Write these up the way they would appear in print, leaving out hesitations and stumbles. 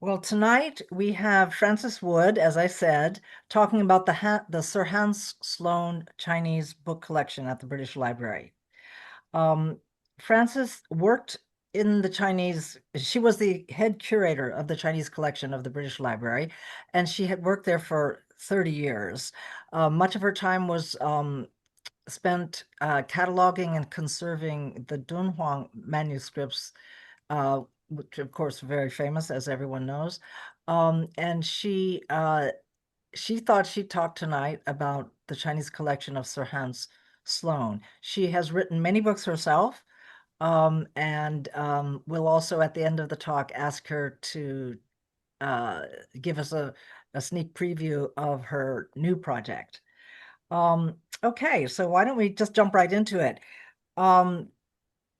Well, tonight we have Frances Wood, as I said, talking about the Sir Hans Sloane Chinese book collection at the British Library. Um, Frances worked in the Chinese, she was the head curator of the Chinese collection of the British Library, and she had worked there for 30 years. Much of her time was spent cataloging and conserving the Dunhuang manuscripts, which of course are very famous, as everyone knows. And she thought she'd talk tonight about the Chinese collection of Sir Hans Sloane. She has written many books herself, and we'll also at the end of the talk ask her to uh, give us a sneak preview of her new project. Okay, so why don't we just jump right into it? Um,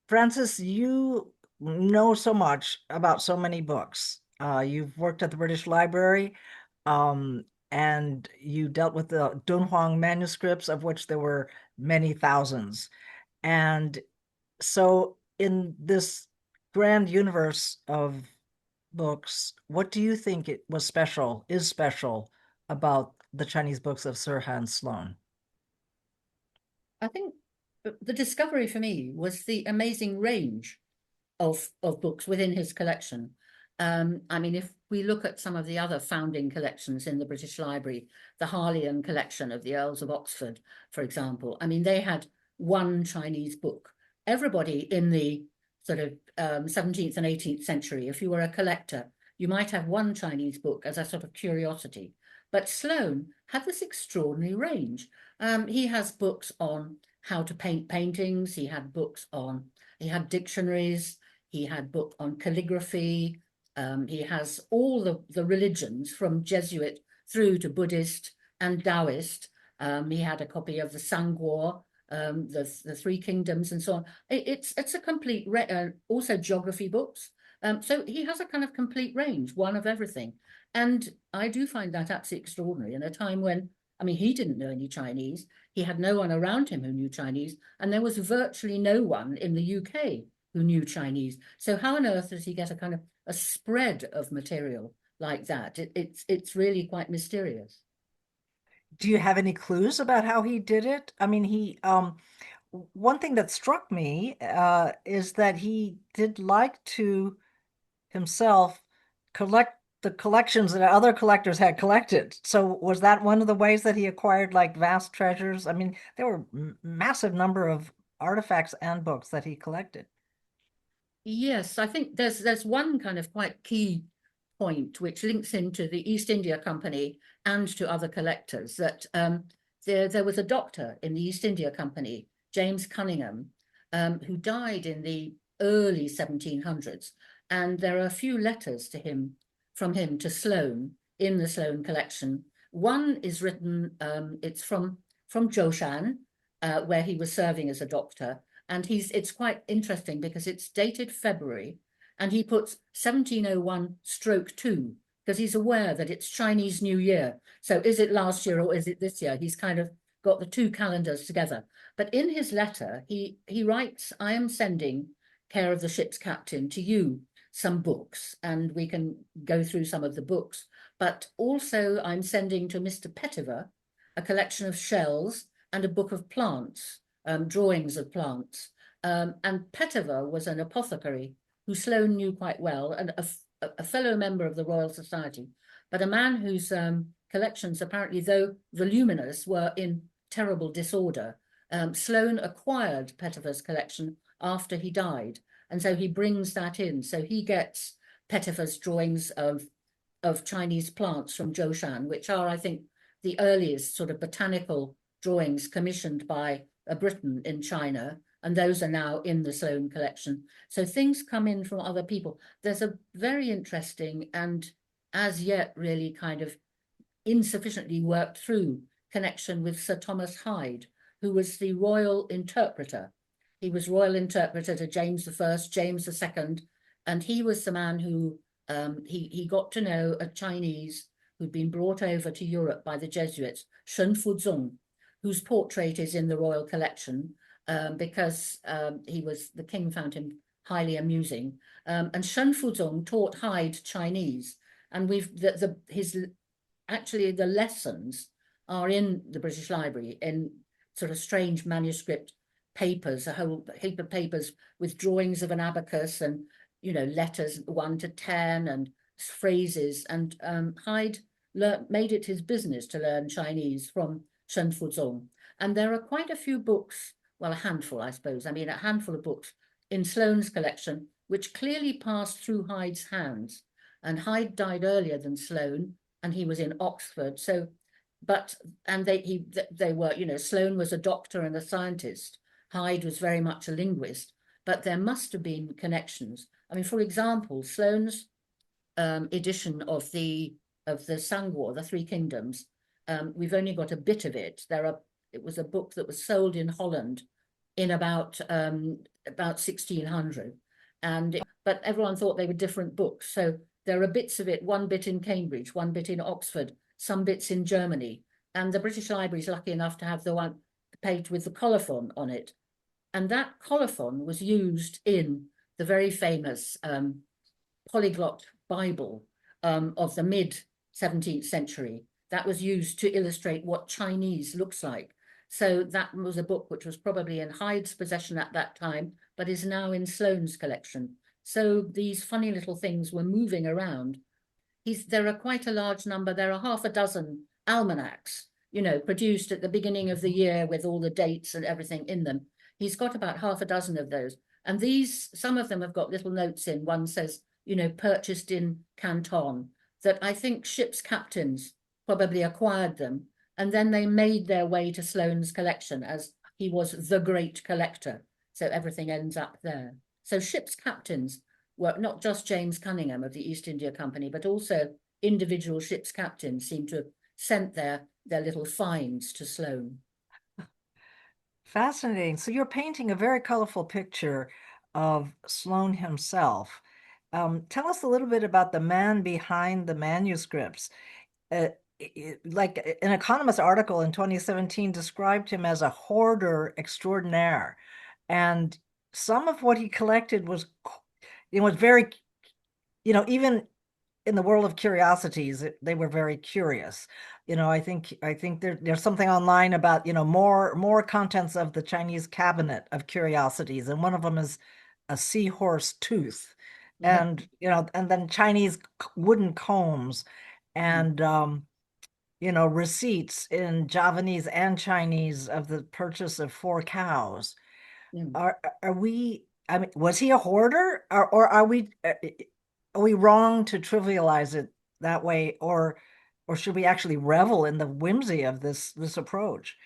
Francis, you know so much about so many books. You've worked at the British Library, and you dealt with the Dunhuang manuscripts, of which there were many thousands. And so, in this grand universe of books, what do you think is special about the Chinese books of Sir Hans Sloane? I think the discovery for me was the amazing range of books within his collection. I mean, if we look at some of the other founding collections in the British Library, the Harleian collection of the Earls of Oxford, for example, I mean, they had one Chinese book. Everybody in the sort of 17th and 18th century, if you were a collector, you might have one Chinese book as a sort of curiosity. But Sloane had this extraordinary range. He has books on how to paint paintings. He had dictionaries. He had book on calligraphy. He has all the religions from Jesuit through to Buddhist and Taoist. He had a copy of the Sangguo, the Three Kingdoms, and so on. It's a complete also geography books. So he has a kind of complete range, one of everything. And I do find that absolutely extraordinary in a time when, I mean, he didn't know any Chinese. He had no one around him who knew Chinese, and there was virtually no one in the UK who knew Chinese. So how on earth does he get a kind of a spread of material like that? It's really quite mysterious. Do you have any clues about how he did it? I mean, one thing that struck me is that he did like to himself collect the collections that other collectors had collected. So was that one of the ways that he acquired like vast treasures? I mean, there were massive number of artifacts and books that he collected. Yes, I think there's one kind of quite key point which links into the East India Company and to other collectors that there was a doctor in the East India Company, James Cunningham, who died in the early 1700s, and there are a few letters to him from him to Sloane in the Sloane collection. One is written, it's from Joshan, where he was serving as a doctor, and it's quite interesting because it's dated February, and he puts 1701/2 because he's aware that it's Chinese New Year. So is it last year or is it this year? He's kind of got the two calendars together. But in his letter, he writes, "I am sending, care of the ship's captain, to you some books, and we can go through some of the books. But also I'm sending to Mr. Petiver a collection of shells and a book of plants, drawings of plants." And Petiver was an apothecary who Sloane knew quite well, and a fellow member of the Royal Society, but a man whose collections, apparently, though voluminous, were in terrible disorder. Sloane acquired Petiver's collection after he died, and so he brings that in. So he gets Petiver's drawings of Chinese plants from Joshan, which are, I think, the earliest sort of botanical drawings commissioned by a Briton in China, and those are now in the Sloane collection. So things come in from other people. There's a very interesting and as yet really kind of insufficiently worked through connection with Sir Thomas Hyde, who was the royal interpreter. He was royal interpreter to James I, James II, and he was the man who he got to know a Chinese who'd been brought over to Europe by the Jesuits, Shen Fuzong, whose portrait is in the royal collection because the king found him highly amusing. And Shen Fuzong taught Hyde Chinese, and actually the lessons are in the British Library in sort of strange manuscript papers, a whole heap of papers with drawings of an abacus and, you know, letters 1 to 10 and phrases. And Hyde made it his business to learn Chinese from Shen Fuzong. And there are quite a few books, well, a handful, I suppose. I mean, a handful of books in Sloane's collection, which clearly passed through Hyde's hands. And Hyde died earlier than Sloane, and he was in Oxford. So, and they were, you know, Sloane was a doctor and a scientist. Hyde was very much a linguist, but there must have been connections. I mean, for example, Sloane's edition of the Sangwar, the Three Kingdoms, we've only got a bit of it. It was a book that was sold in Holland in about 1600, but everyone thought they were different books. So there are bits of it, one bit in Cambridge, one bit in Oxford, some bits in Germany, and the British Library is lucky enough to have the page with the colophon on it. And that colophon was used in the very famous polyglot Bible of the mid-17th century. That was used to illustrate what Chinese looks like. So that was a book which was probably in Hyde's possession at that time, but is now in Sloane's collection. So these funny little things were moving around. There are quite a large number. There are half a dozen almanacs, you know, produced at the beginning of the year with all the dates and everything in them. He's got about half a dozen of those. And some of them have got little notes in. One says, you know, purchased in Canton, that I think ship's captains probably acquired them. And then they made their way to Sloane's collection as he was the great collector. So everything ends up there. So ship's captains were not just James Cunningham of the East India Company, but also individual ship's captains seem to have sent their little finds to Sloane. Fascinating. So you're painting a very colorful picture of Sloane himself. Tell us a little bit about the man behind the manuscripts. Like an Economist article in 2017 described him as a hoarder extraordinaire. And some of what he collected was, it was very, even in the world of curiosities, they were very curious. I think there's something online about, more contents of the Chinese cabinet of curiosities, and one of them is a seahorse tooth, and then Chinese wooden combs, and receipts in Javanese and Chinese of the purchase of 4 cows. Are we? I mean, was he a hoarder, or are we wrong to trivialize it that way, or should we actually revel in the whimsy of this approach?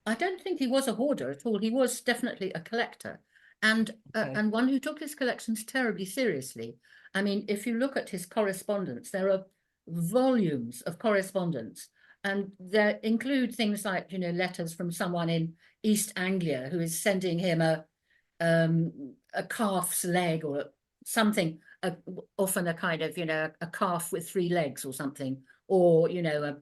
I don't think he was a hoarder at all. He was definitely a collector, Okay. and one who took his collections terribly seriously. I mean, if you look at his correspondence, there are volumes of correspondence, and there include things like, you know, letters from someone in East Anglia who is sending him a calf's leg or something, often a kind of, you know, a calf with 3 legs or something, or, you know, a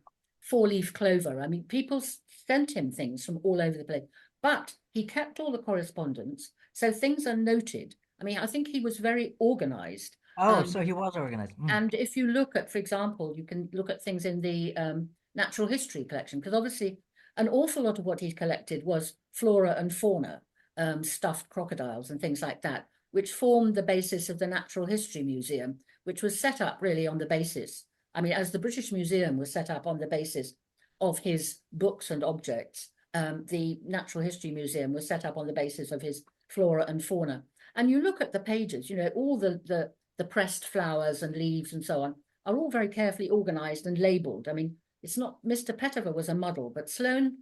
4-leaf clover. I mean, people sent him things from all over the place, but he kept all the correspondence, so things are noted. I mean, I think he was very organized. Oh, so he was organized. And if you look at, for example, you can look at things in the natural history collection, because obviously an awful lot of what he collected was flora and fauna, stuffed crocodiles and things like that, which formed the basis of the Natural History Museum, which was set up really on the basis, I mean, as the British Museum was set up on the basis of his books and objects, the Natural History Museum was set up on the basis of his flora and fauna. And you look at the pages, you know, all the pressed flowers and leaves and so on are all very carefully organized and labeled. I mean, it's not, Mr. Pettifer was a muddle, but Sloane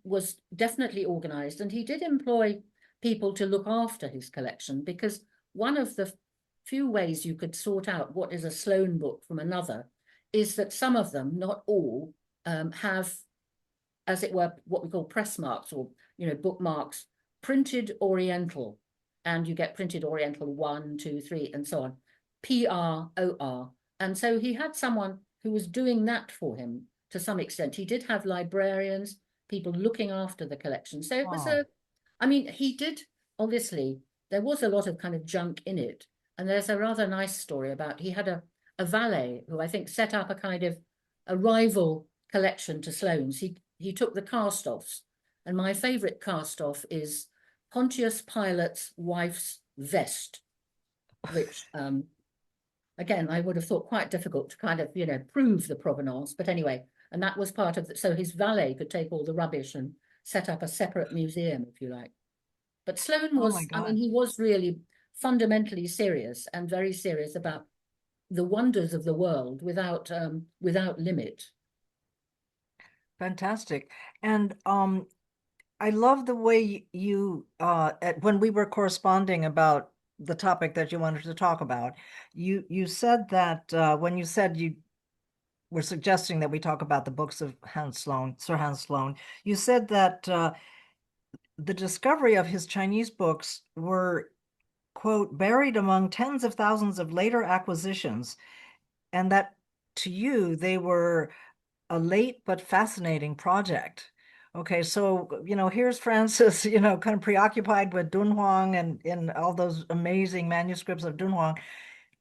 was definitely organized, and he did employ people to look after his collection, because one of the few ways you could sort out what is a Sloane book from another is that some of them, not all, have, as it were, what we call press marks, or, you know, bookmarks, printed Oriental, and you get printed Oriental 1, 2, 3, and so on, PROR. And so he had someone who was doing that for him to some extent. He did have librarians, people looking after the collection. So it was Oh, I mean, he did obviously there was a lot of kind of junk in it. And there's a rather nice story about he had a valet who I think set up a kind of a rival collection to Sloane's. He took the cast-offs, and my favorite cast-off is Pontius Pilate's wife's vest, which again, I would have thought quite difficult to kind of, prove the provenance. But anyway, and that was part of the, so his valet could take all the rubbish and set up a separate museum, if you like. But Sloane Oh my was, I mean, God. he was really fundamentally serious and very serious about the wonders of the world without limit. Fantastic. And I love the way you when we were corresponding about the topic that you wanted to talk about, you said that when you said you were suggesting that we talk about the books of Hans Sloane, Sir Hans Sloane, you said that the discovery of his Chinese books were, quote, buried among tens of thousands of later acquisitions, and that to you they were a late but fascinating project. Okay, so here's Francis, kind of preoccupied with Dunhuang and in all those amazing manuscripts of Dunhuang.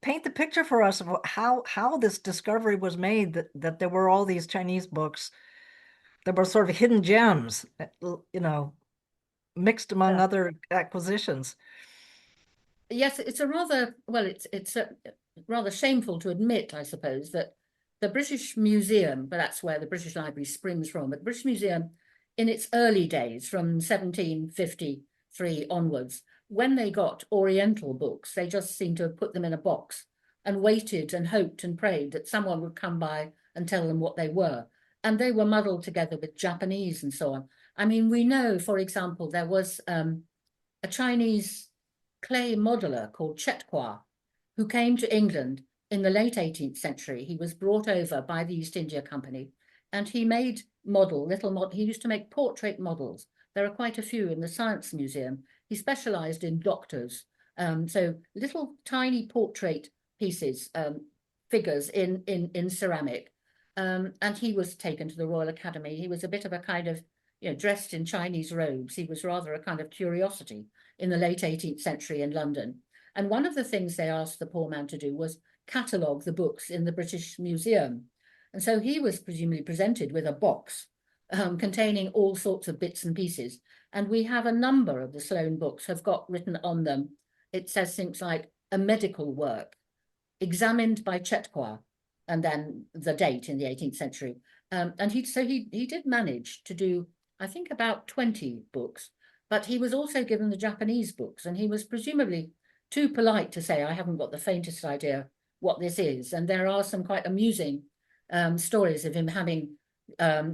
Paint the picture for us of how this discovery was made that there were all these Chinese books that were sort of hidden gems, mixed among Yeah. other acquisitions. Yes, it's a rather, well, it's a, rather shameful to admit, I suppose, that the British Museum, but that's where the British Library springs from, but the British Museum in its early days, from 1753 onwards, when they got Oriental books, they just seemed to have put them in a box and waited and hoped and prayed that someone would come by and tell them what they were. And they were muddled together with Japanese and so on. I mean, we know, for example, there was a Chinese clay modeler called Chetqua, who came to England in the late 18th century. He was brought over by the East India Company, and he made little model. He used to make portrait models. There are quite a few in the Science Museum. He specialized in doctors. So little tiny portrait pieces, figures in ceramic. And he was taken to the Royal Academy. He was a bit of a kind of, dressed in Chinese robes. He was rather a kind of curiosity in the late 18th century in London. And one of the things they asked the poor man to do was catalogue the books in the British Museum. And so he was presumably presented with a box containing all sorts of bits and pieces. And we have a number of the Sloane books have got written on them. It says things like a medical work, examined by Chetqua, and then the date in the 18th century. And he did manage to do, I think, about 20 books, but he was also given the Japanese books, and he was presumably too polite to say, I haven't got the faintest idea what this is. And there are some quite amusing stories of him having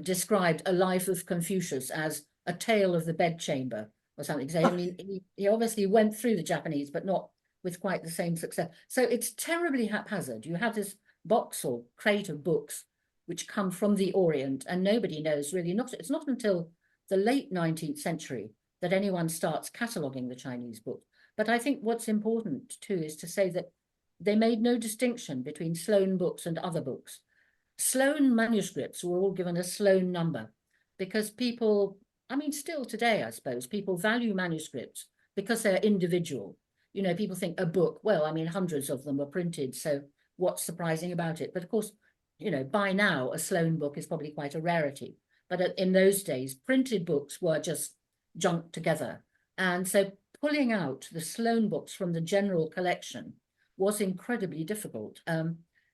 described a life of Confucius as a tale of the bedchamber or something. So, I mean, he obviously went through the Japanese, but not with quite the same success. So it's terribly haphazard. You have this box or crate of books which come from the Orient, and nobody knows really. It's not until the late 19th century that anyone starts cataloguing the Chinese book. But I think what's important too is to say that they made no distinction between Sloane books and other books. Sloane manuscripts were all given a Sloane number because people, I mean, still today, I suppose, people value manuscripts because they're individual. People think a book, well, I mean, hundreds of them were printed, so what's surprising about it? But of course, by now, a Sloane book is probably quite a rarity. But in those days, printed books were just junked together. And so pulling out the Sloane books from the general collection was incredibly difficult.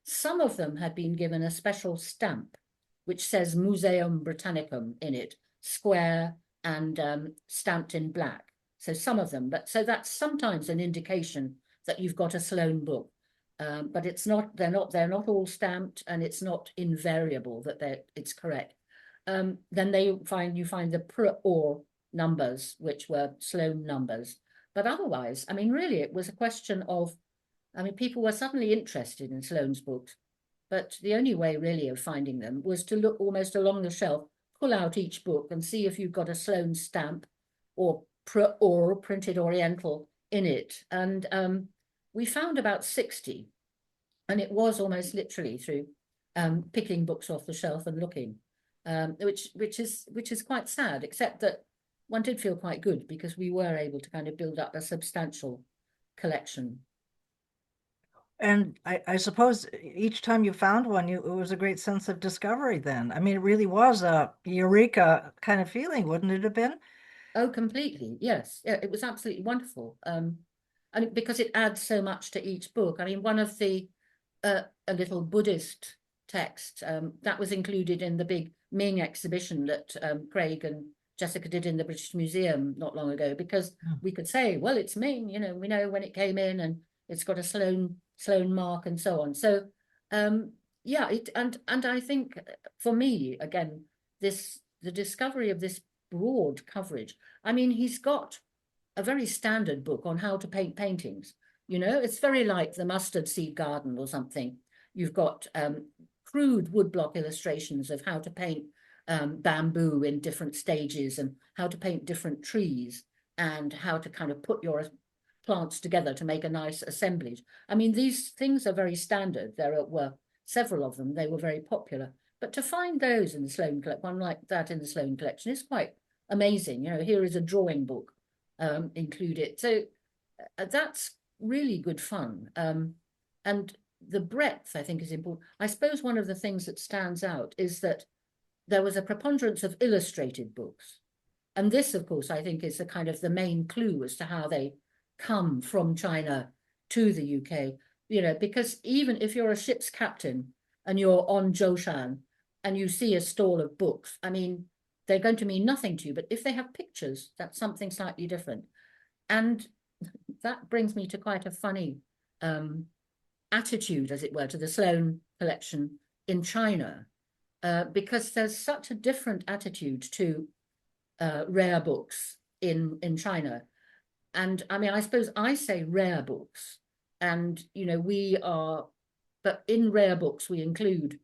Some of them had been given a special stamp, which says Museum Britannicum in it, square and stamped in black. So some of them, but so that's sometimes an indication that you've got a Sloane book. But it's not, they're not all stamped, and it's not invariable that it's correct. Then you find the or numbers, which were Sloane numbers. But otherwise, I mean, really, it was a question of, I mean, people were suddenly interested in Sloane's books, but the only way really of finding them was to look almost along the shelf, pull out each book and see if you've got a Sloane stamp or printed Oriental in it. And we found about 60, and it was almost literally through picking books off the shelf and looking, which is quite sad, except that one did feel quite good because we were able to kind of build up a substantial collection. And I suppose each time you found one, it was a great sense of discovery then. I mean, it really was a eureka kind of feeling, wouldn't it have been? Oh, completely. Yes. Yeah, it was absolutely wonderful. And because it adds so much to each book. I mean, one of the a little Buddhist text that was included in the big Ming exhibition that Craig and Jessica did in the British Museum not long ago, because Hmm. we could say, well, it's Ming, we know when it came in and it's got a Sloane mark and so on. So yeah, and I think for me, again, the discovery of this broad coverage. I mean, he's got a very standard book on how to paint paintings. It's very like the mustard seed garden or something. You've got crude woodblock illustrations of how to paint bamboo in different stages and how to paint different trees and how to kind of put your plants together to make a nice assemblage. I mean, these things are very standard. Were several of them. They were very popular. But to find those in the Sloane collection, one like that in the Sloane collection is quite amazing. Here is a drawing book included. So that's really good fun. And the breadth, I think, is important. I suppose one of the things that stands out is that there was a preponderance of illustrated books. And this, of course, I think is the kind of the main clue as to how they come from China to the UK. Because even if you're a ship's captain and you're on Zhoushan and you see a stall of books, I mean, they're going to mean nothing to you. But if they have pictures, that's something slightly different. And that brings me to quite a funny attitude, as it were, to the Sloane collection in China, because there's such a different attitude to rare books in China. And I mean, I suppose I say rare books, and but in rare books we include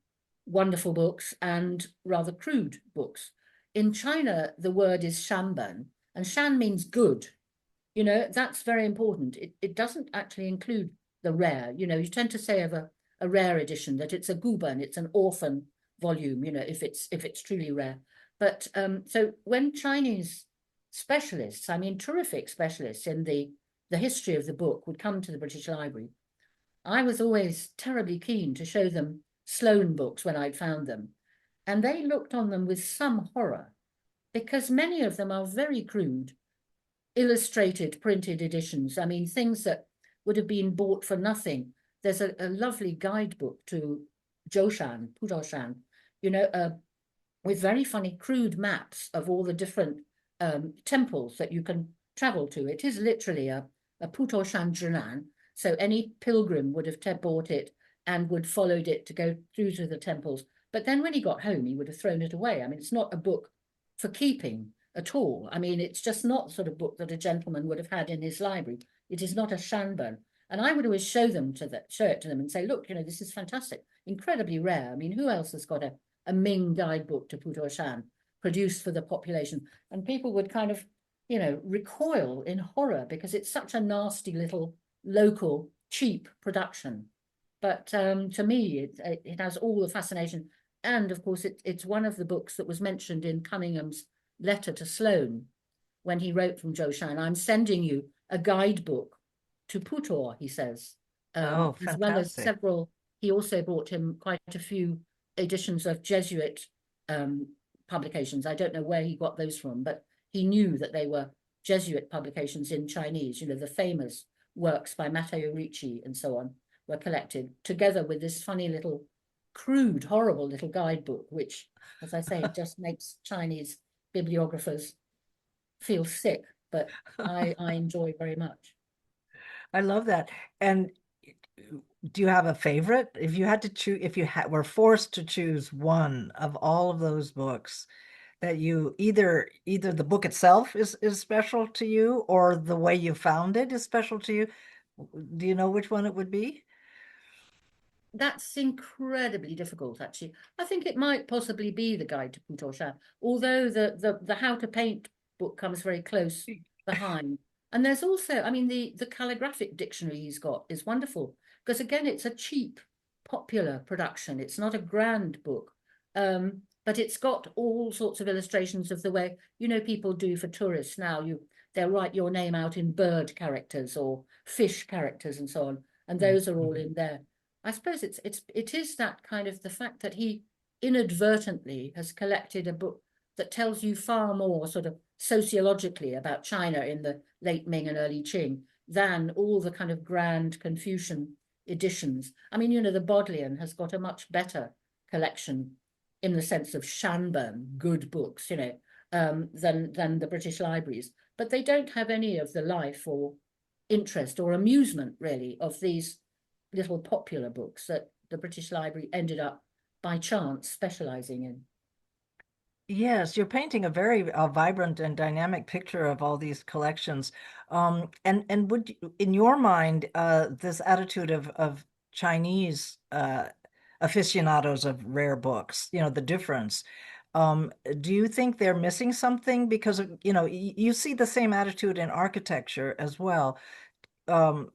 wonderful books and rather crude books. In China, the word is shanban, and shan means good. That's very important. It doesn't actually include the rare. You tend to say of a rare edition that it's a guban, it's an orphan volume, if it's truly rare. But so when Chinese specialists, I mean terrific specialists in the history of the book would come to the British Library, I was always terribly keen to show them Sloane books when I'd found them. And they looked on them with some horror because many of them are very crude illustrated printed editions. I mean, things that would have been bought for nothing. There's a lovely guidebook to Zhoushan, Pudoshan, with very funny crude maps of all the different temples that you can travel to. It is literally a Pudoshan Zhinan. So any pilgrim would have bought it and would followed it to go through to the temples. But then when he got home, he would have thrown it away. I mean, it's not a book for keeping at all. I mean, it's just not the sort of book that a gentleman would have had in his library. It is not a shanban. And I would always show it to them and say, look, this is fantastic, incredibly rare. I mean, who else has got a Ming guidebook to Puto Shan produced for the population? And people would kind of, recoil in horror because it's such a nasty little local cheap production. But to me, it has all the fascination. And of course, it's one of the books that was mentioned in Cunningham's letter to Sloane when he wrote from Zhoushan, I'm sending you a guidebook to Putor, he says, Oh, as well as fantastic. several. He also brought him quite a few editions of Jesuit publications. I don't know where he got those from, but he knew that they were Jesuit publications in Chinese. The famous works by Matteo Ricci and so on were collected together with this funny little, crude, horrible little guidebook, which, as I say, just makes Chinese bibliographers feel sick, but I enjoy very much. I love that. And do you have a favorite? If you had to choose, if you were forced to choose one of all of those books that you either the book itself is special to you or the way you found it is special to you, do you know which one it would be? That's incredibly difficult, actually. I think it might possibly be the Guide to Putoshan, although the How to Paint book comes very close behind. And there's also, I mean, the calligraphic dictionary he's got is wonderful because again, it's a cheap, popular production. It's not a grand book. But it's got all sorts of illustrations of the way, people do for tourists now. They'll write your name out in bird characters or fish characters and so on, and those are all Mhm. in there. I suppose it is that kind of the fact that he inadvertently has collected a book that tells you far more sort of sociologically about China in the late Ming and early Qing than all the kind of grand Confucian editions. I mean, the Bodleian has got a much better collection in the sense of Shanban, good books, than the British libraries. But they don't have any of the life or interest or amusement, really, of these little popular books that the British Library ended up by chance specializing in. Yes, you're painting a very vibrant and dynamic picture of all these collections. And would in your mind, this attitude of Chinese aficionados of rare books, the difference, do you think they're missing something? Because you see the same attitude in architecture as well. Um,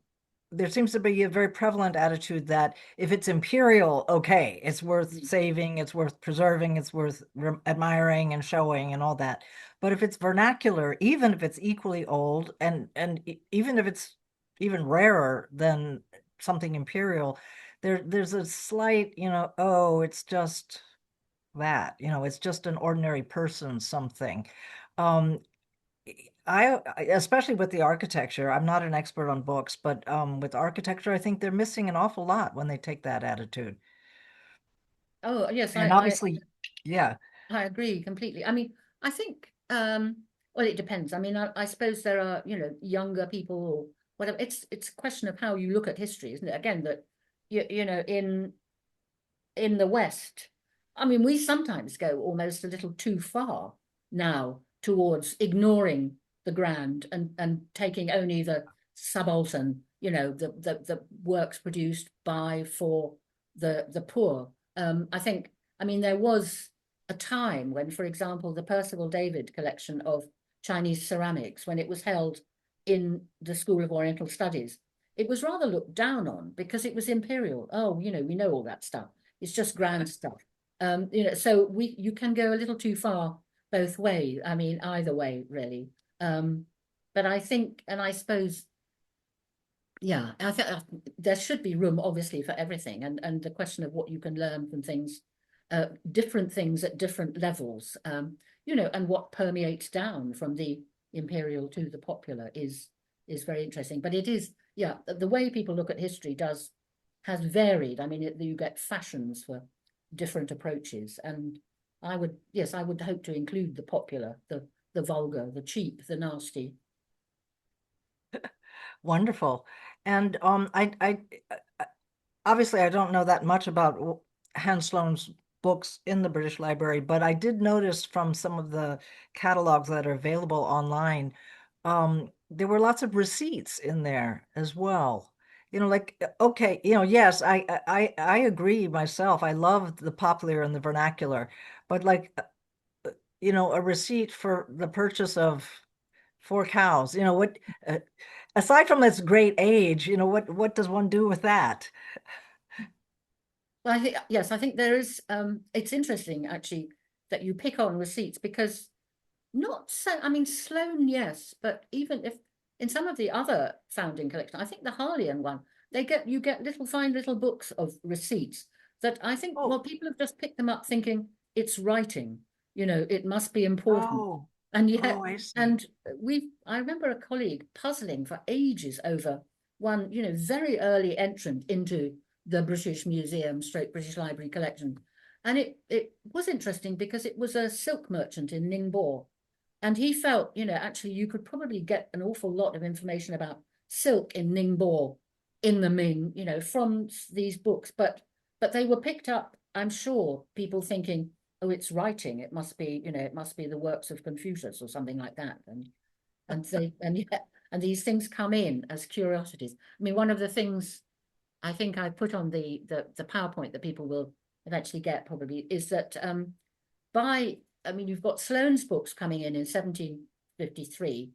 there seems to be a very prevalent attitude that if it's imperial, okay, it's worth Mm. saving, it's worth preserving, it's worth admiring and showing and all that. But if it's vernacular, even if it's equally old and even if it's even rarer than something imperial, there's a slight, oh, it's just that, it's just an ordinary person something. Um, especially with the architecture, I'm not an expert on books, but with architecture, I think they're missing an awful lot when they take that attitude. Oh, yes, And obviously, yeah. I agree completely. I mean, I think, well, it depends. I mean, I suppose there are, younger people or whatever. It's a question of how you look at history, isn't it? Again, that in the West, I mean, we sometimes go almost a little too far now towards ignoring the grand and taking only the subaltern, the works produced by for the poor. I think, I mean, there was a time when, for example, the Percival David collection of Chinese ceramics, when it was held in the School of Oriental Studies, it was rather looked down on because it was imperial. Oh, we know all that stuff. It's just grand stuff. So you can go a little too far both ways. I mean, either way, really. Um, but I think, and I suppose, yeah, I think there should be room, obviously, for everything, and the question of what you can learn from things, different things at different levels, and what permeates down from the imperial to the popular is very interesting. But it is, yeah, the way people look at history has varied. I mean, you get fashions for different approaches, and yes, I would hope to include the popular, the vulgar, the cheap, the nasty. Wonderful. And obviously I don't know that much about Hans Sloane's books in the British Library, but I did notice from some of the catalogs that are available online, there were lots of receipts in there as well. Like okay, yes, I agree myself. I love the popular and the vernacular, but like a receipt for the purchase of 4 cows. What aside from its great age, what does one do with that? Well, I think yes, I think there is. It's interesting actually that you pick on receipts because not so. I mean, Sloane, yes, but even if in some of the other founding collections, I think the Harleian one, you get find little books of receipts that I think, well, Oh, people have just picked them up thinking it's writing. It must be important, oh, and oh, yet, I see. and I remember a colleague puzzling for ages over one, very early entrant into the British Museum, stroke British Library collection. And it was interesting because it was a silk merchant in Ningbo. And he felt, actually you could probably get an awful lot of information about silk in Ningbo in the Ming, from these books. But they were picked up, I'm sure, people thinking, oh, it's writing. It must be, it must be the works of Confucius or something like that. And these things come in as curiosities. I mean, one of the things I think I put on the PowerPoint that people will eventually get probably is that I mean, you've got Sloane's books coming in 1753,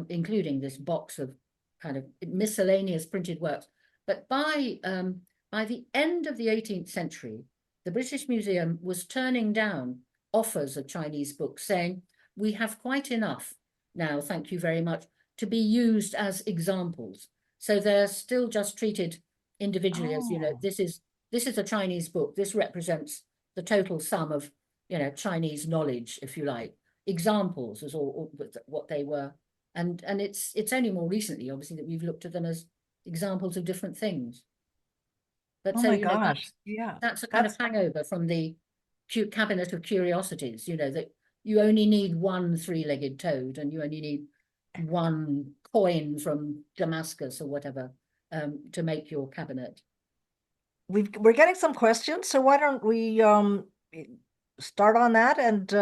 including this box of kind of miscellaneous printed works. But by the end of the 18th century, the British Museum was turning down offers of Chinese books, saying, we have quite enough now, thank you very much, to be used as examples. So they're still just treated individually as, Oh, this is a Chinese book. This represents the total sum of, Chinese knowledge, if you like. Examples is all what they were. And it's only more recently, obviously, that we've looked at them as examples of different things. But oh so, my gosh. Yeah. that's a kind of That's hangover from the cabinet of curiosities, that you only need one three-legged toad and you only need one coin from Damascus or whatever to make your cabinet. we're getting some questions, so why don't we start on that? And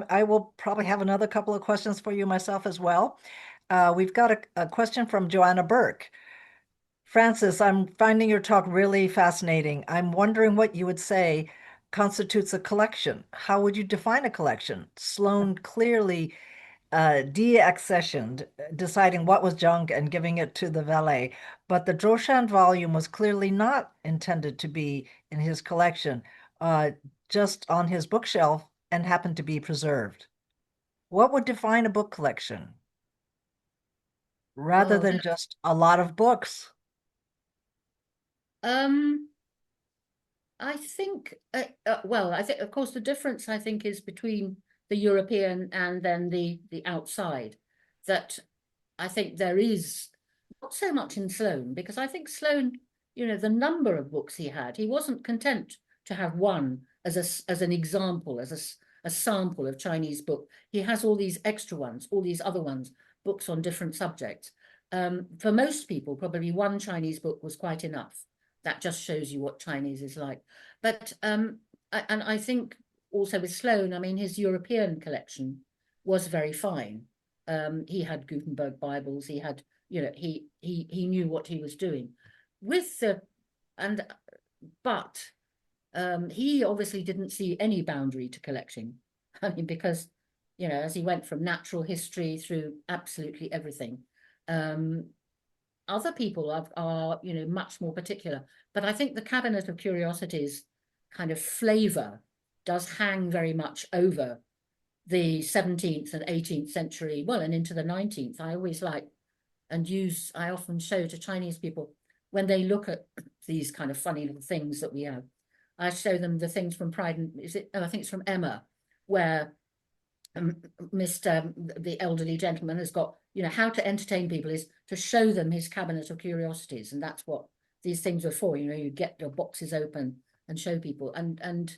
I will probably have another couple of questions for you myself as well. We've got a question from Joanna Burke. Frances, I'm finding your talk really fascinating. I'm wondering what you would say constitutes a collection. How would you define a collection? Sloane clearly deaccessioned, deciding what was junk and giving it to the valet. But the Droshan volume was clearly not intended to be in his collection, uh, just on his bookshelf and happened to be preserved. What would define a book collection rather Oh, than just a lot of books? um, I think, well, I think, of course, the difference, I think, is between the European and then the outside, that I think there is not so much in Sloane, because I think Sloane, the number of books he had, he wasn't content to have one as an example, a sample of Chinese book. He has all these extra ones, all these other ones, books on different subjects. For most people, probably one Chinese book was quite enough. That just shows you what Chinese is like. But and I think also with Sloane, I mean, his European collection was very fine. He had Gutenberg Bibles. He had, he knew what he was doing. With the and but he obviously didn't see any boundary to collecting. I mean, because as he went from natural history through absolutely everything. Um, Other people are much more particular, but I think the cabinet of curiosities kind of flavor does hang very much over the 17th and 18th century, well, and into the 19th. I always like I often show to Chinese people when they look at these kind of funny little things that we have. I show them the things from Pride and I think it's from Emma, where Mr. The elderly gentleman has got, how to entertain people is to show them his cabinet of curiosities. And that's what these things are for. You get your boxes open and show people. And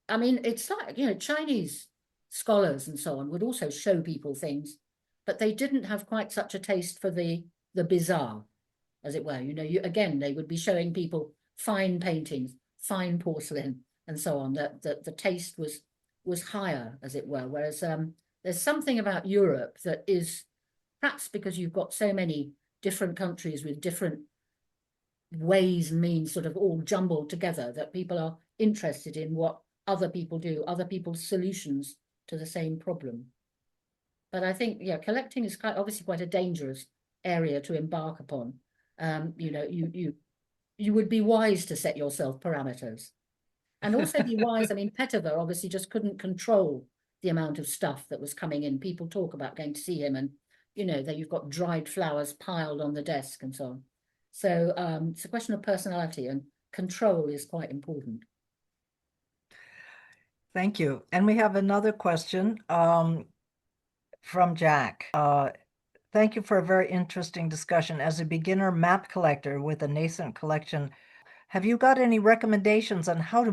I mean, it's like, Chinese scholars and so on would also show people things, but they didn't have quite such a taste for the bizarre, as it were. Again, they would be showing people fine paintings, fine porcelain, and so on. That the taste was higher, as it were. Whereas there's something about Europe that is perhaps because you've got so many different countries with different ways and means sort of all jumbled together, that people are interested in what other people do, other people's solutions to the same problem. But I think, collecting is obviously quite a dangerous area to embark upon. You would be wise to set yourself parameters. And also be wise. I mean, Petiver obviously just couldn't control the amount of stuff that was coming in. People talk about going to see him, and that you've got dried flowers piled on the desk and so on. So it's a question of personality, and control is quite important. Thank you. And we have another question from Jack. Thank you for a very interesting discussion. As a beginner map collector with a nascent collection, have you got any recommendations on how to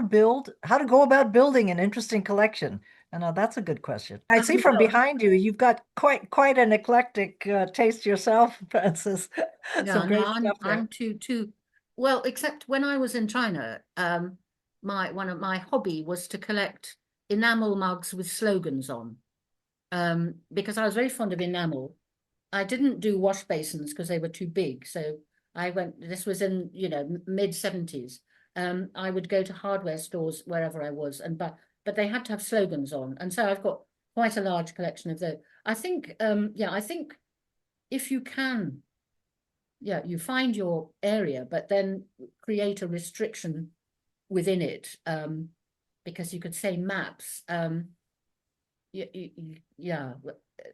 go about building an interesting collection? And that's a good question. I see from Well, behind you, you've got quite an eclectic taste yourself, Francis. yeah, Some no, great I'm stuff there. I'm too well, except when I was in China, my one of my hobby was to collect enamel mugs with slogans on. Because I was very fond of enamel. I didn't do wash basins because they were too big. So this was in, mid 70s. I would go to hardware stores wherever I was, but they had to have slogans on. And so I've got quite a large collection of those. I think if you can, you find your area, but then create a restriction within it, because you could say maps, yeah,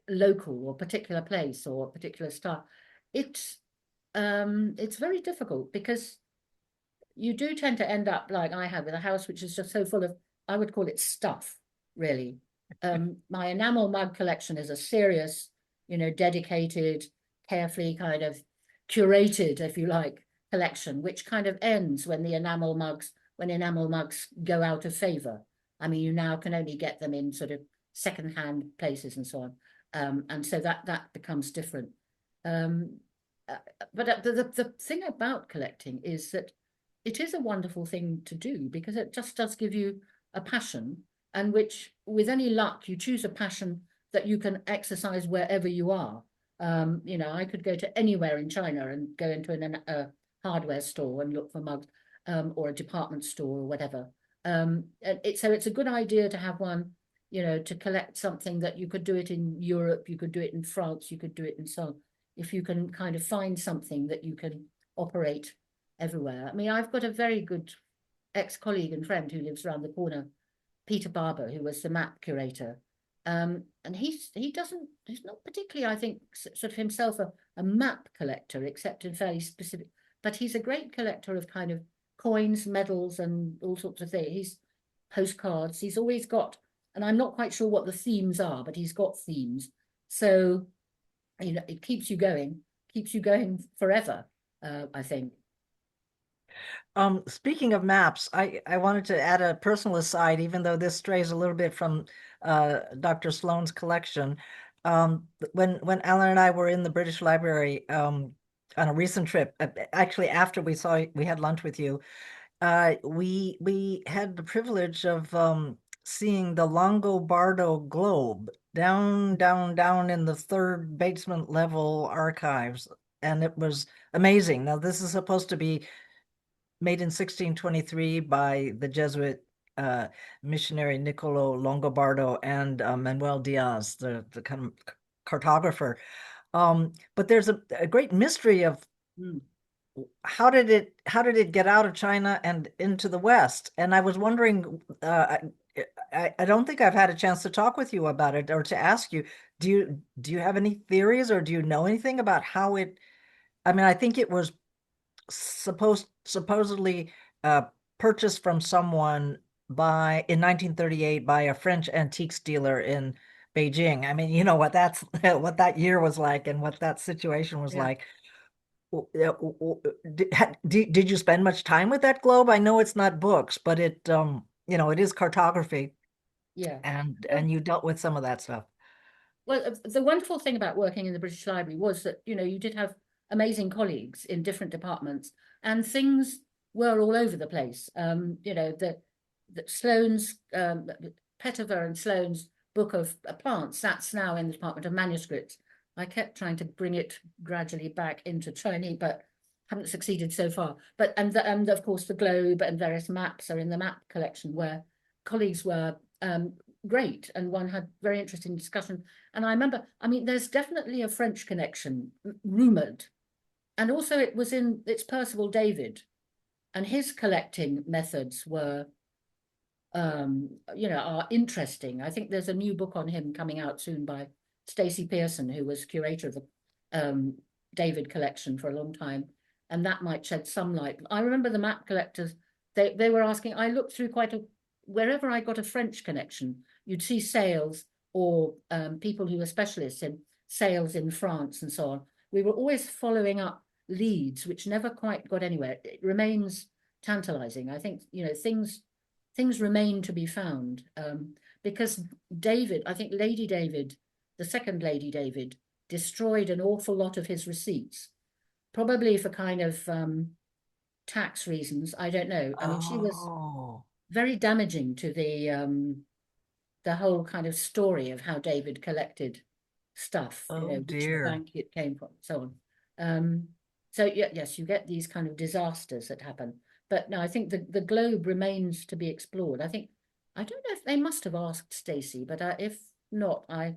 local or particular place or particular style. It's very difficult because you do tend to end up like I have with a house which is just so full of, I would call it stuff, really. My enamel mug collection is a serious, dedicated, carefully kind of curated, if you like, collection, which kind of ends when enamel mugs go out of favor. I mean, you now can only get them in sort of secondhand places and so on. And so that becomes different. Um, but the thing about collecting is that it is a wonderful thing to do because it just does give you a passion, and which, with any luck, you choose a passion that you can exercise wherever you are. I could go to anywhere in China and go into a hardware store and look for mugs, or a department store or whatever. So it's a good idea to have one, to collect something that you could do it in Europe, you could do it in France, you could do it in so on. If you can kind of find something that you can operate everywhere. I mean, I've got a very good ex-colleague and friend who lives around the corner, Peter Barber, who was the map curator. And he's not particularly, I think, sort of himself a map collector, except in fairly specific, but he's a great collector of kind of coins, medals, and all sorts of things. He's postcards. He's always got, and I'm not quite sure what the themes are, but he's got themes. So, it keeps you going forever, I think. Speaking of maps, I wanted to add a personal aside, even though this strays a little bit from Dr. Sloane's collection. When Alan and I were in the British Library on a recent trip, actually after we had lunch with you, we had the privilege of seeing the Longobardo globe down in the third basement level archives, and it was amazing. Now, this is supposed to be made in 1623 by the Jesuit missionary Niccolo Longobardo and Manuel Diaz, the kind of cartographer. But there's a great mystery of Mm. how did it get out of China and into the West? And I was wondering, I don't think I've had a chance to talk with you about it or to ask you, do you have any theories or do you know anything about how it? I mean, I think it was supposedly purchased from someone in 1938 by a French antiques dealer in Beijing. I mean, you know what that's what that year was like and what that situation was Yeah, like. Did you spend much time with that globe? I know it's not books, but it is cartography, yeah. and you dealt with some of that stuff. Well, the wonderful thing about working in the British Library was that, you did have amazing colleagues in different departments, and things were all over the place. The Sloane's, Petiver and Sloane's book of plants, that's now in the Department of Manuscripts. I kept trying to bring it gradually back into Chinese, but haven't succeeded so far. But and of course the globe and various maps are in the map collection, where colleagues were great, and one had very interesting discussion. And I remember, I mean, there's definitely a French connection, rumored. And also it's Percival David, and his collecting methods are interesting. I think there's a new book on him coming out soon by Stacey Pearson, who was curator of the David collection for a long time. And that might shed some light. I remember the map collectors, they were asking, I looked through wherever I got a French connection, you'd see sales or people who were specialists in sales in France and so on. We were always following up leads, which never quite got anywhere. It remains tantalizing. I think, things remain to be found, because I think Lady David, the second Lady David, destroyed an awful lot of his receipts, probably for kind of tax reasons. I don't know. I mean, she was Oh, very damaging to the whole kind of story of how David collected stuff, oh which dear. bank it came from, so on. So yeah, yes, you get these kind of disasters that happen. But no, I think the globe remains to be explored. I don't know if they must have asked Stacey, but if not, I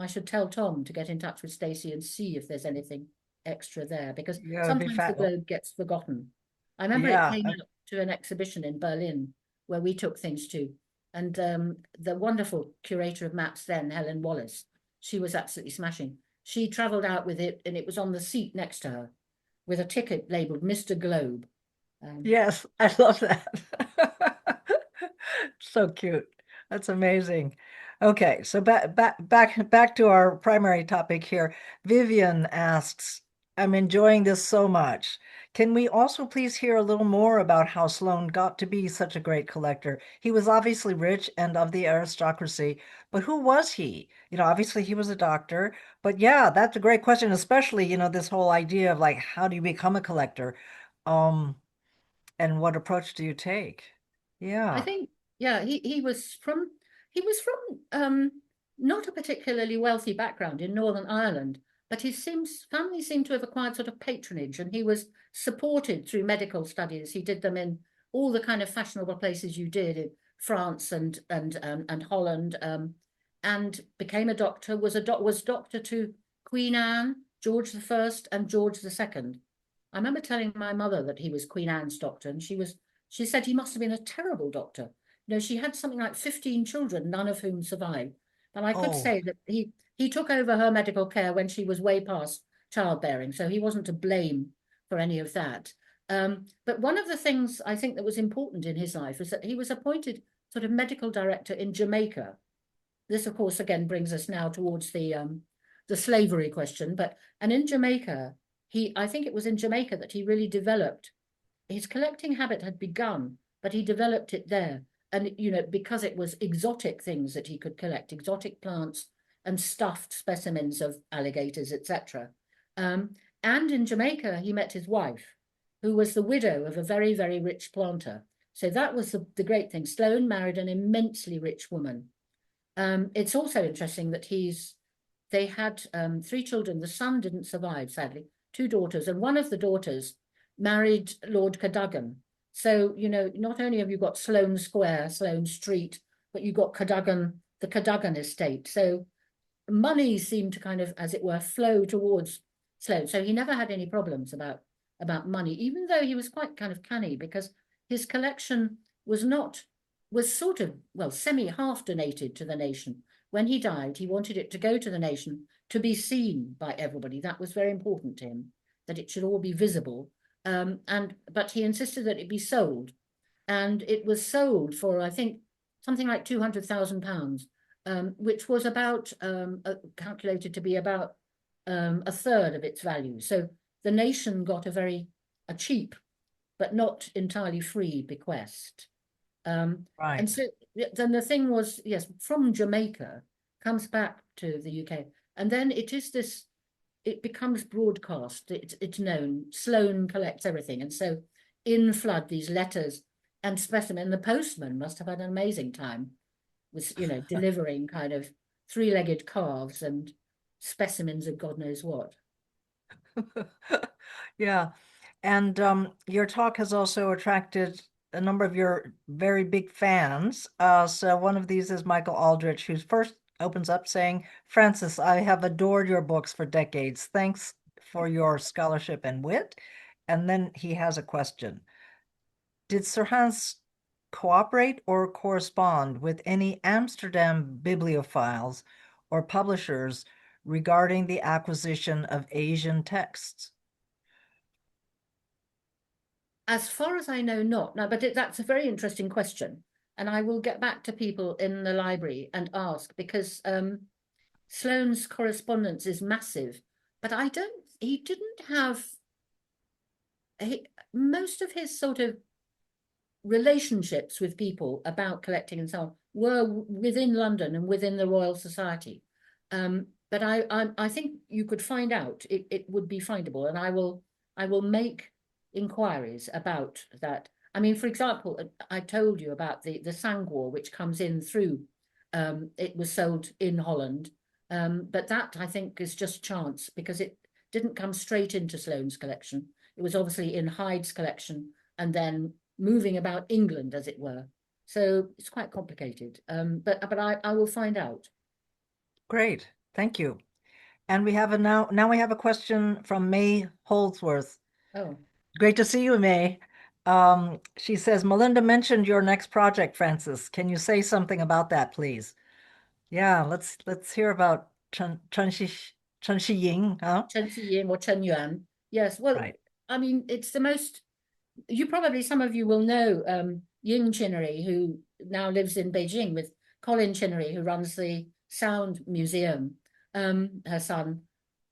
should tell Tom to get in touch with Stacey and see if there's anything extra there, because Yeah, it'd be sometimes the fat. globe gets forgotten. I remember it Yeah, came out to an exhibition in Berlin where we took things to. And the wonderful curator of maps then, Helen Wallace, she was absolutely smashing. She travelled out with it, and it was on the seat next to her with a ticket labelled Mr. Globe. Yes, I love that. So cute. That's amazing. Okay, so back to our primary topic here. Vivian asks, I'm enjoying this so much. Can we also please hear a little more about how Sloane got to be such a great collector? He was obviously rich and of the aristocracy, but who was he? Obviously he was a doctor, but yeah, that's a great question, especially, this whole idea of like, how do you become a collector? Um, and what approach do you take? I Yeah. think, yeah, he was from not a particularly wealthy background in Northern Ireland, but his family seemed to have acquired sort of patronage, and he was supported through medical studies. He did them in all the kind of fashionable places you did in France and Holland, and became a doctor. Was doctor to Queen Anne, George the First, and George the Second. I remember telling my mother that he was Queen Anne's doctor, and she said he must have been a terrible doctor. She had something like 15 children, none of whom survived. And I could Oh, say that he took over her medical care when she was way past childbearing, so he wasn't to blame for any of that. But one of the things I think that was important in his life was that he was appointed sort of medical director in Jamaica. This, of course, again brings us now towards the slavery question. And in Jamaica, I think it was in Jamaica that he really developed his collecting habit had begun, but he developed it there. And, because it was exotic things that he could collect, exotic plants and stuffed specimens of alligators, etc. And in Jamaica, he met his wife, who was the widow of a very, very rich planter. So that was the great thing. Sloane married an immensely rich woman. It's also interesting that they had 3 children. The son didn't survive, sadly, 2 daughters, and one of the daughters married Lord Cadogan. So, not only have you got Sloane Square, Sloane Street, but you got Cadogan, the Cadogan estate. So money seemed to kind of, as it were, flow towards Sloane. So he never had any problems about money, even though he was quite kind of canny, because his collection was sort of, well, semi-half donated to the nation. When he died, he wanted it to go to the nation to be seen by everybody. That was very important to him, that it should all be visible. But he insisted that it be sold, and it was sold for, I think, something like £200,000, which was about calculated to be about a third of its value. So the nation got a cheap but not entirely free bequest. And right. so then the thing was, yes, from Jamaica comes back to the UK, and then it becomes broadcast. It's known. Sloane collects everything, and so in flood these letters and specimen. The postman must have had an amazing time with delivering kind of 3-legged calves and specimens of God knows what. Yeah. And your talk has also attracted a number of your very big fans. So one of these is Michael Aldrich, who first opens up saying, Frances, I have adored your books for decades. Thanks for your scholarship and wit. And then he has a question. Did Sir Hans cooperate or correspond with any Amsterdam bibliophiles or publishers regarding the acquisition of Asian texts? As far as I know, not. No, but that's a very interesting question. And I will get back to people in the library and ask, because Sloane's correspondence is massive, but he didn't have, most of his sort of relationships with people about collecting and so on were within London and within the Royal Society. But I think you could find out, it would be findable, and I will make inquiries about that. I mean, for example, I told you about the Sangwar, which comes in through, it was sold in Holland, but that I think is just chance, because it didn't come straight into Sloane's collection. It was obviously in Hyde's collection and then moving about England, as it were. So it's quite complicated. But I will find out. Great. Thank you. And we have a question from May Holdsworth. Oh, Great to see you, May. She says, Melinda mentioned your next project, Francis. Can you say something about that, please? Yeah, let's hear about Chen Shi Ying, huh? Chen Xiying or Chen Yuan. Yes, well, Right. I mean, it's the most, you probably, some of you will know Ying Chinnery, who now lives in Beijing with Colin Chinnery, who runs the Sound Museum, her son,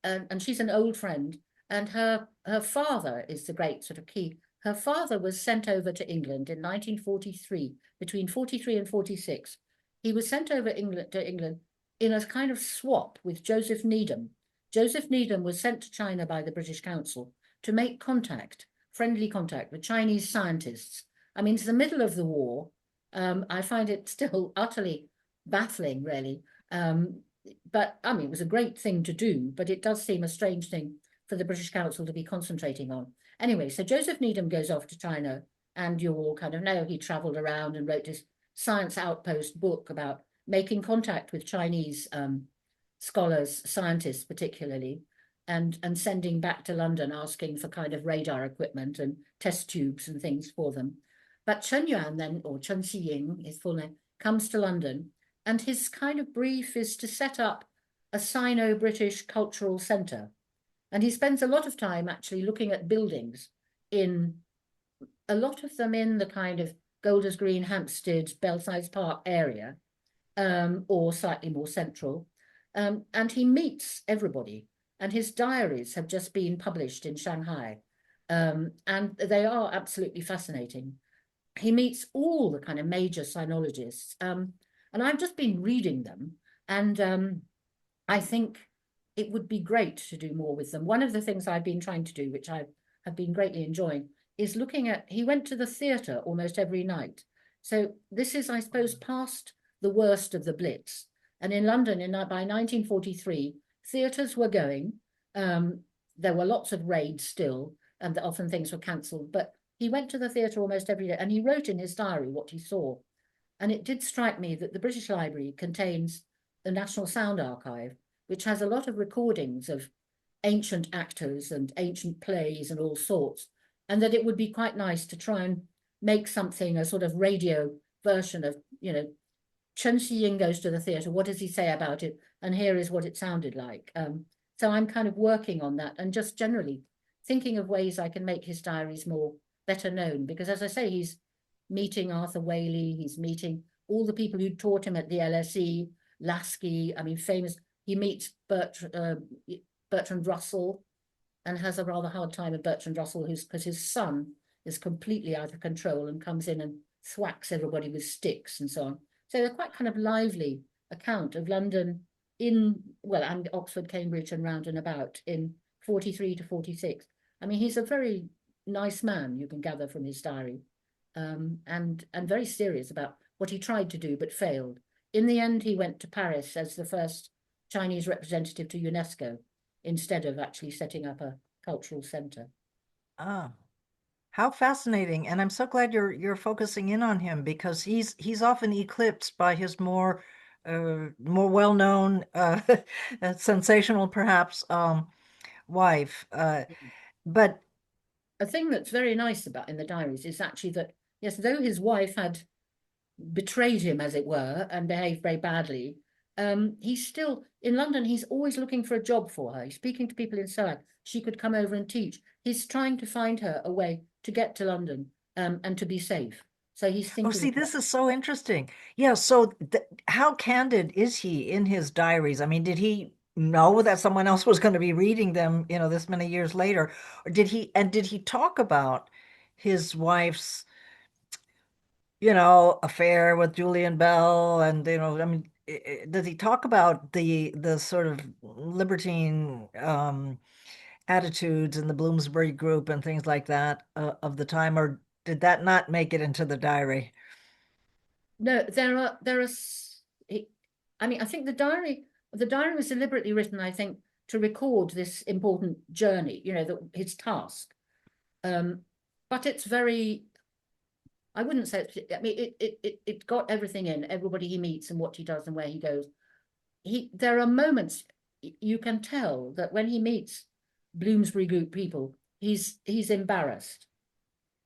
and she's an old friend. And her father is the great sort of key. Her father was sent over to England in 1943, between 43 and 46. He was sent over to England in a kind of swap with Joseph Needham. Joseph Needham was sent to China by the British Council to make contact, friendly contact with Chinese scientists. I mean, it's the middle of the war. I find it still utterly baffling, really. But I mean, it was a great thing to do, but it does seem a strange thing for the British Council to be concentrating on. Anyway, so Joseph Needham goes off to China, and you all kind of know he traveled around and wrote this Science Outpost book about making contact with Chinese scholars, scientists particularly, and sending back to London asking for kind of radar equipment and test tubes and things for them. But Chen Yuan then, or Chen Xiying, his full name, comes to London, and his kind of brief is to set up a Sino-British cultural centre. And he spends a lot of time actually looking at buildings in, a lot of them in the kind of Golders Green, Hampstead, Belsize Park area, or slightly more central. And he meets everybody. And his diaries have just been published in Shanghai. And they are absolutely fascinating. He meets all the kind of major sinologists. And I've just been reading them. And I think it would be great to do more with them. One of the things I've been trying to do, which I have been greatly enjoying, is looking at, he went to the theatre almost every night. So this is, I suppose, past the worst of the Blitz. And in London, by 1943, theatres were going. There were lots of raids still, and often things were cancelled. But he went to the theatre almost every day, and he wrote in his diary what he saw. And it did strike me that the British Library contains the National Sound Archive, which has a lot of recordings of ancient actors and ancient plays and all sorts, and that it would be quite nice to try and make something, a sort of radio version of, Chen Xiying goes to the theatre, what does he say about it? And here is what it sounded like. So I'm kind of working on that and just generally thinking of ways I can make his diaries more better known, because as I say, he's meeting Arthur Waley, he's meeting all the people who taught him at the LSE, Lasky, I mean, famous, he meets Bertrand Russell and has a rather hard time with Bertrand Russell, because his son is completely out of control and comes in and thwacks everybody with sticks and so on. So they're quite kind of lively account of London and Oxford, Cambridge and round and about in 43 to 46. I mean, he's a very nice man, you can gather from his diary, and very serious about what he tried to do but failed. In the end, he went to Paris as the first Chinese representative to UNESCO instead of actually setting up a cultural center. Ah, how fascinating. And I'm so glad you're focusing in on him because he's often eclipsed by his more well-known sensational perhaps wife. But A thing that's very nice about in the diaries is actually that, yes, though his wife had betrayed him, as it were, and behaved very badly, he's still in London. He's always looking for a job for her. He's speaking to people in Soho. She could come over and teach. He's trying to find her a way to get to London, and to be safe. So he's oh, thinking see, of her. this is so interesting. Yeah, so th how candid is he in his diaries? I mean, did he know that someone else was going to be reading them, this many years later? Or did he talk about his wife's, affair with Julian Bell and, I mean, does he talk about the sort of libertine attitudes in the Bloomsbury group and things like that of the time, or did that not make it into the diary? No, I mean, I think the diary was deliberately written, I think, to record this important journey, his task. Um, but it's very, I wouldn't say, I mean, it got everything in, everybody he meets and what he does and where he goes. There are moments you can tell that when he meets Bloomsbury Group people, he's embarrassed.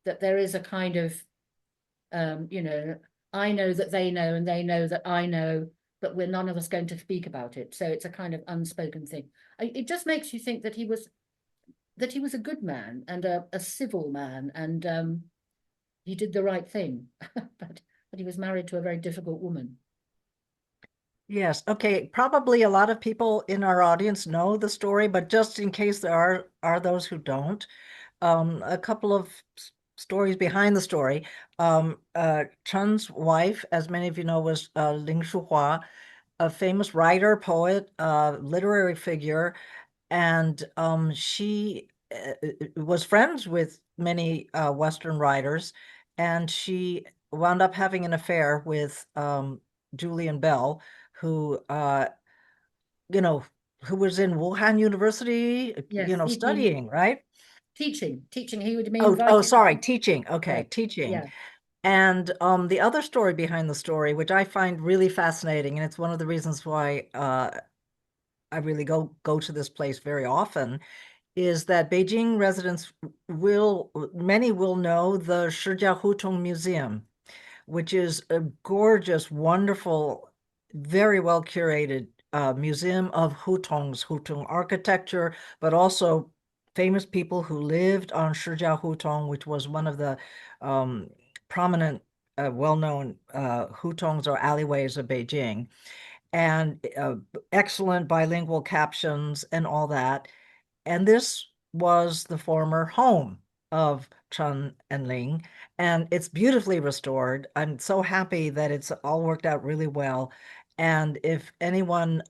that there is a kind of, you know, I know that they know and they know that I know, but we're none of us going to speak about it. So it's a kind of unspoken thing. It just makes you think that he was a good man and a civil man, and he did the right thing, but he was married to a very difficult woman. Yes. Okay. Probably a lot of people in our audience know the story, but just in case there are those who don't, a couple of stories behind the story. Chun's wife, as many of you know, was Ling Shuhua, a famous writer, poet, literary figure, and she was friends with many Western writers, and she wound up having an affair with Julian Bell, who you know, who was in Wuhan University, Yes, he studying, right? teaching. He would be Oh, invited sorry, to, teaching. Okay, yeah, teaching. yeah, And the other story behind the story, which I find really fascinating, and it's one of the reasons why I really go to this place very often, is that Beijing residents many will know the Shijia Hutong Museum, which is a gorgeous, wonderful, very well curated museum of Hutong architecture, but also famous people who lived on Shijia Hutong, which was one of the um, prominent, well-known hutongs or alleyways of Beijing, and excellent bilingual captions and all that. And this was the former home of Chun and Ling, and it's beautifully restored. I'm so happy that it's all worked out really well. And if anyone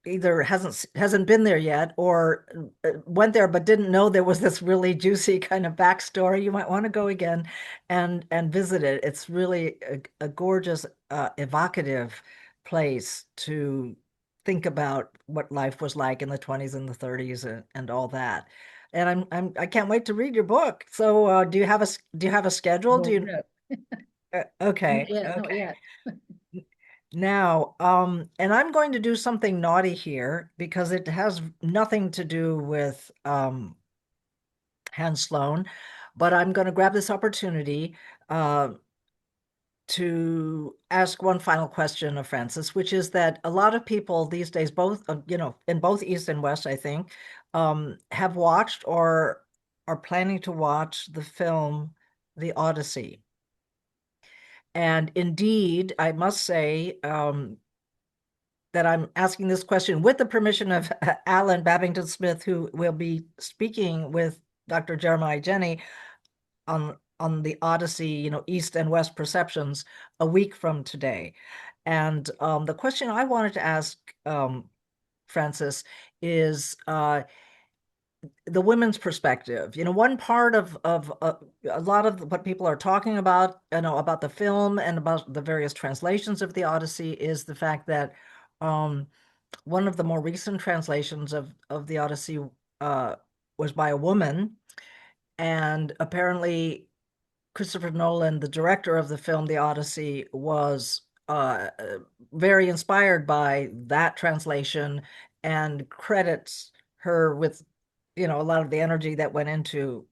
either hasn't been there yet or went there but didn't know there was this really juicy kind of backstory, you might want to go again and visit it. It's really a gorgeous, evocative place to think about what life was like in the 20s and the 30s and all that. And I can't wait to read your book. So do you have a schedule? Do well, you no, not okay, yet, not okay. yet. Now, and I'm going to do something naughty here because it has nothing to do with Hans Sloane, but I'm going to grab this opportunity uh, to ask one final question of Frances, which is that a lot of people these days, both in both East and West, I think, have watched or are planning to watch the film The Odyssey. And indeed, I must say, that I'm asking this question with the permission of Alan Babington Smith, who will be speaking with Dr. Jeremiah Jenny on the Odyssey, East and West perceptions a week from today. And the question I wanted to ask Frances is the women's perspective. One part of a lot of what people are talking about, about the film and about the various translations of the Odyssey is the fact that one of the more recent translations of the Odyssey uh, was by a woman, and apparently Christopher Nolan, the director of the film The Odyssey, was very inspired by that translation and credits her with, a lot of the energy that went into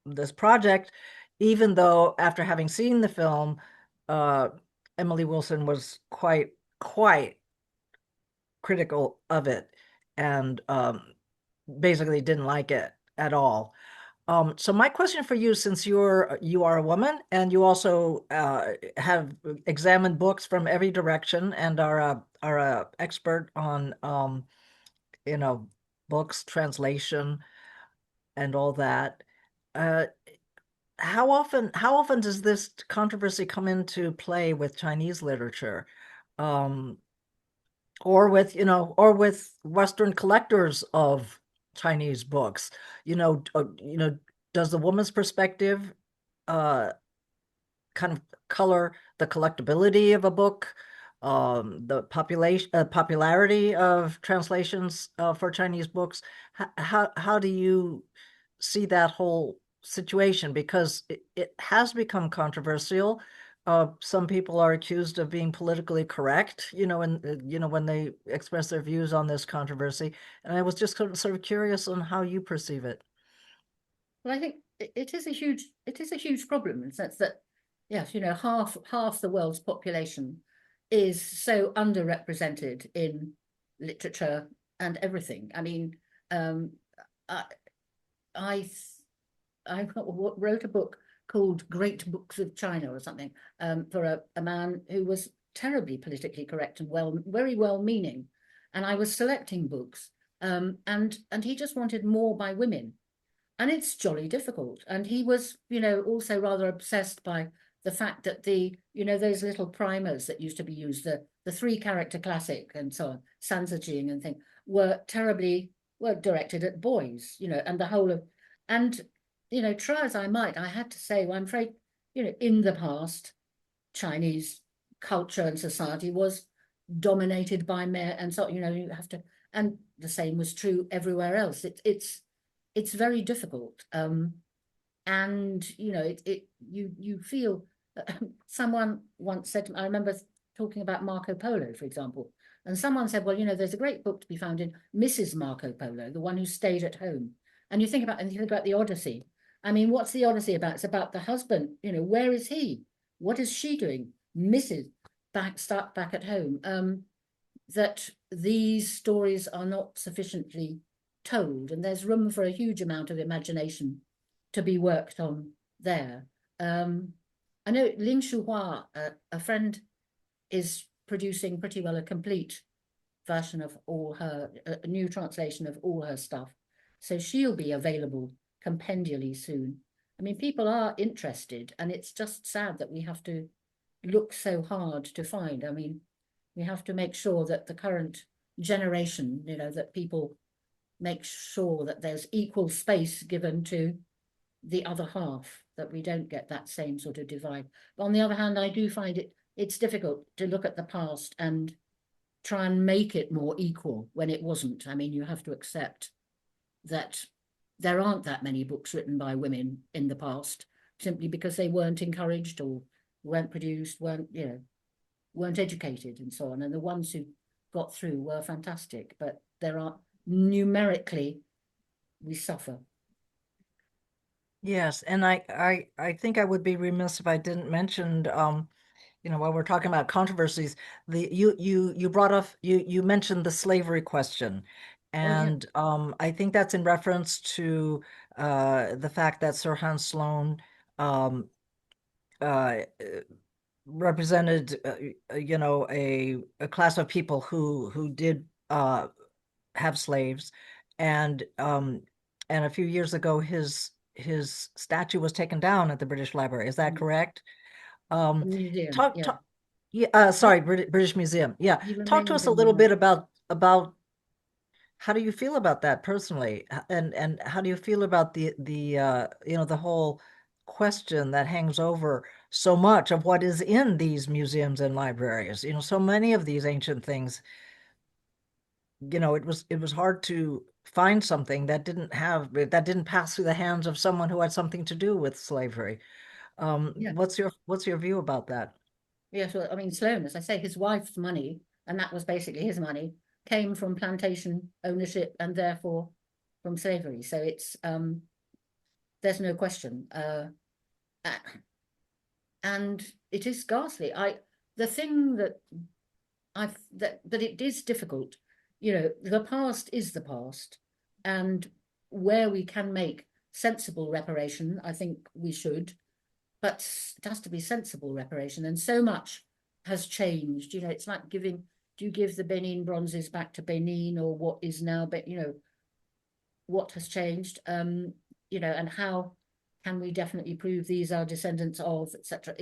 this project, even though after having seen the film, uh, Emily Wilson was quite critical of it and basically didn't like it at all. So my question for you, since you are a woman and you also have examined books from every direction and are a expert on you know books translation and all that, uh, how often does this controversy come into play with Chinese literature? Um, or with Western collectors of Chinese books. Does the woman's perspective uh, kind of color the collectability of a book, the popularity of translations for Chinese books? How do you see that whole situation? Because it has become controversial. Some people are accused of being politically correct, when they express their views on this controversy. And I was just sort of curious on how you perceive it. Well, I think it is a huge problem in the sense that, yes, half the world's population is so underrepresented in literature and everything. I mean, um, I, I I wrote a book called Great Books of China or something, for a man who was terribly politically correct and very well meaning. And I was selecting books, and he just wanted more by women. And it's jolly difficult. And he was, also rather obsessed by the fact that those little primers that used to be used, the three character classic and so on, Sanzajing and thing, were directed at boys, and the whole of, and, try as I might, I had to say, well, I'm afraid, in the past, Chinese culture and society was dominated by men. And so, you have to, and the same was true everywhere else. It's very difficult. And you feel someone once said to me, I remember talking about Marco Polo, for example, and someone said, well, there's a great book to be found in Mrs. Marco Polo, the one who stayed at home. And you think about the Odyssey. I mean, what's the Odyssey about? It's about the husband. Where is he? What is she doing? Mrs. Stuck back at home. That these stories are not sufficiently told, and there's room for a huge amount of imagination to be worked on there. I know Ling Shuhua, a friend, is producing pretty well a complete version of a new translation of all her stuff. So she'll be available compendially soon. I mean, people are interested, and it's just sad that we have to look so hard to find. I mean, we have to make sure that the current generation, that people make sure that there's equal space given to the other half, that we don't get that same sort of divide. But on the other hand, I do find it's difficult to look at the past and try and make it more equal when it wasn't. I mean, you have to accept that there aren't that many books written by women in the past, simply because they weren't encouraged or weren't produced, weren't educated and so on. And the ones who got through were fantastic, but there are numerically, we suffer. Yes, and I think I would be remiss if I didn't mention, while we're talking about controversies, you brought up you mentioned the slavery question, Oh yeah. and I think that's in reference to the fact that Sir Hans Sloane um, uh, represented a class of people who did have slaves, and a few years ago his statue was taken down at the British Library. Is that Mm. correct? The Um, museum, talk, yeah. talk, yeah, He, sorry, British Museum. Yeah, he talk to remains us a in the little bit library. about how do you feel about that personally, and how do you feel about the whole question that hangs over so much of what is in these museums and libraries? So many of these ancient things, it was hard to find something that didn't pass through the hands of someone who had something to do with slavery. Yeah. What's your view about that? Yeah, so I mean, Sloane, as I say, his wife's money, and that was basically his money, came from plantation ownership and therefore from slavery. So there's no question. And it is ghastly. The thing that that it is difficult, the past is the past, and where we can make sensible reparation, I think we should, but it has to be sensible reparation. And so much has changed. It's like do you give the Benin bronzes back to Benin, or what is now, but what has changed, and how can we definitely prove these are descendants of, etc.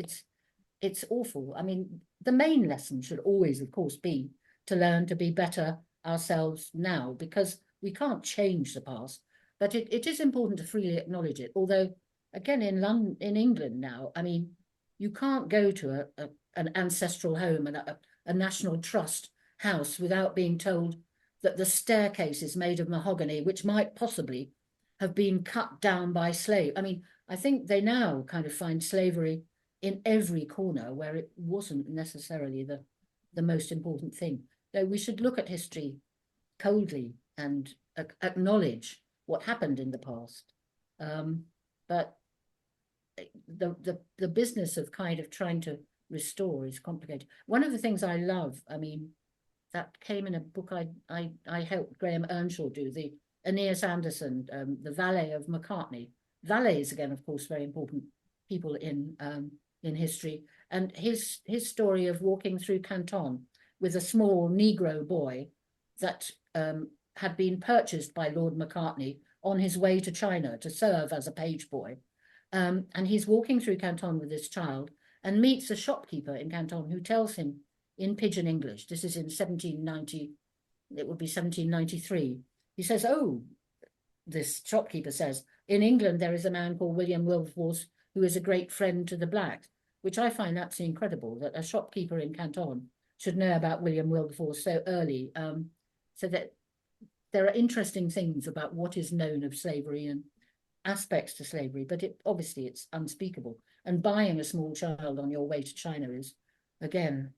It's awful. I mean, the main lesson should always, of course, be to learn to be better ourselves now, because we can't change the past. But it is important to freely acknowledge it. Although, again, in London, in England now, I mean, you can't go to an ancestral home and a National Trust house without being told that the staircase is made of mahogany, which might possibly have been cut down by slave. I mean, I think they now kind of find slavery in every corner where it wasn't necessarily the most important thing. So we should look at history coldly and acknowledge what happened in the past. But the business of kind of trying to restore is complicated. One of the things I love, I mean, that came in a book I helped Graham Earnshaw do, the Aeneas Anderson, the valet of McCartney. Valets, again, of course, very important people in history. And his story of walking through Canton with a small Negro boy that had been purchased by Lord Macartney on his way to China to serve as a page boy. And he's walking through Canton with this child and meets a shopkeeper in Canton who tells him in pidgin English, this is in 1790, it would be 1793. He says, oh, this shopkeeper says, in England, there is a man called William Wilberforce who is a great friend to the blacks, which I find absolutely incredible that a shopkeeper in Canton should know about William Wilberforce so early. So that there are interesting things about what is known of slavery and aspects to slavery, but obviously it's unspeakable. And buying a small child on your way to China is, again,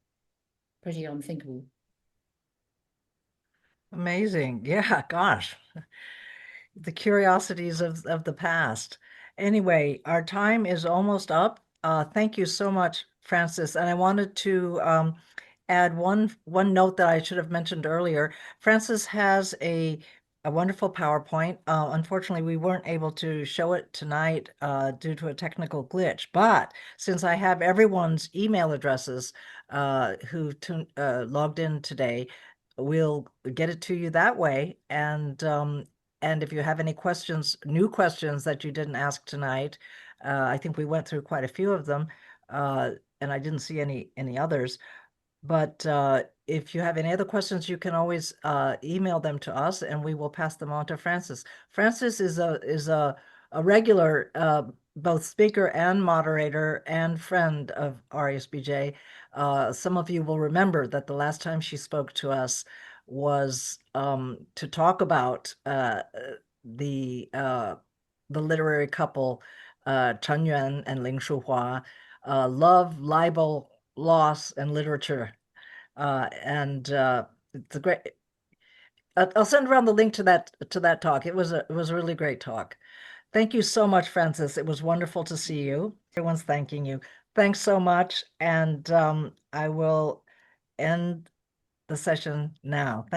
pretty unthinkable. Amazing. Yeah, gosh. The curiosities of the past. Anyway, our time is almost up. Thank you so much, Frances. And I wanted to add one note that I should have mentioned earlier. Frances has a wonderful PowerPoint. Unfortunately, we weren't able to show it tonight due to a technical glitch. But since I have everyone's email addresses who logged in today, we'll get it to you that way. And if you have any questions, new questions that you didn't ask tonight, I think we went through quite a few of them, and I didn't see any others. But if you have any other questions, you can always email them to us, and we will pass them on to Frances. Frances is a regular both speaker and moderator and friend of RESBJ. Some of you will remember that the last time she spoke to us was to talk about the uh, the literary couple Chen Yuan and Ling Shuhua, love, libel, loss, and literature. And it's a great. I'll send around the link to that talk. It was a really great talk. Thank you so much, Frances. It was wonderful to see you. Everyone's thanking you. Thanks so much, and I will end the session now.